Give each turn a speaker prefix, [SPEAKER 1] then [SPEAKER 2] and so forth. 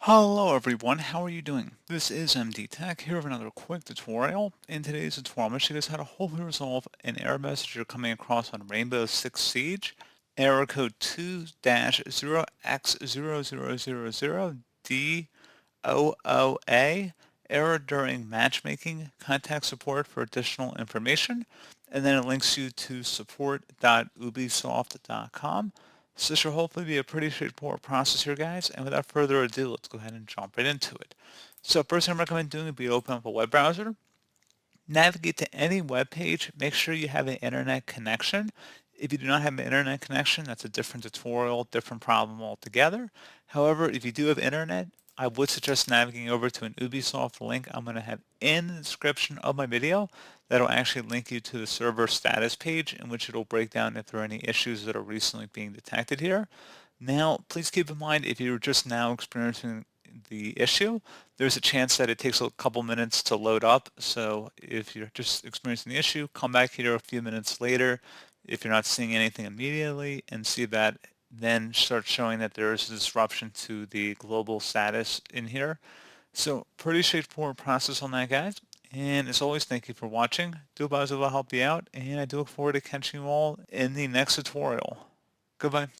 [SPEAKER 1] Hello everyone, how are you doing? This is MD Tech here with another quick tutorial. In today's tutorial, I'm going to show you guys how to hopefully resolve an error message you're coming across on Rainbow Six Siege. Error code 2-0x0000DOOA. Error during matchmaking. Contact support for additional information. And then it links you to support.ubisoft.com. So this should hopefully be a pretty straightforward process here, guys. And without further ado, let's go ahead and jump right into it. So first thing I recommend doing would be open up a web browser, navigate to any web page, make sure you have an internet connection. If you do not have an internet connection, that's a different tutorial, different problem altogether. However, if you do have internet, I would suggest navigating over to an Ubisoft link I'm going to have in the description of my video. That'll actually link you to the server status page, in which it'll break down if there are any issues that are recently being detected here. Now, please keep in mind, if you're just now experiencing the issue, there's a chance that it takes a couple minutes to load up. So if you're just experiencing the issue, come back here a few minutes later if you're not seeing anything immediately, and see that then start showing that there is a disruption to the global status in here. So pretty straightforward process on that, guys. And as always, thank you for watching. Do hope I was able to help you out, and I do look forward to catching you all in the next tutorial. Goodbye.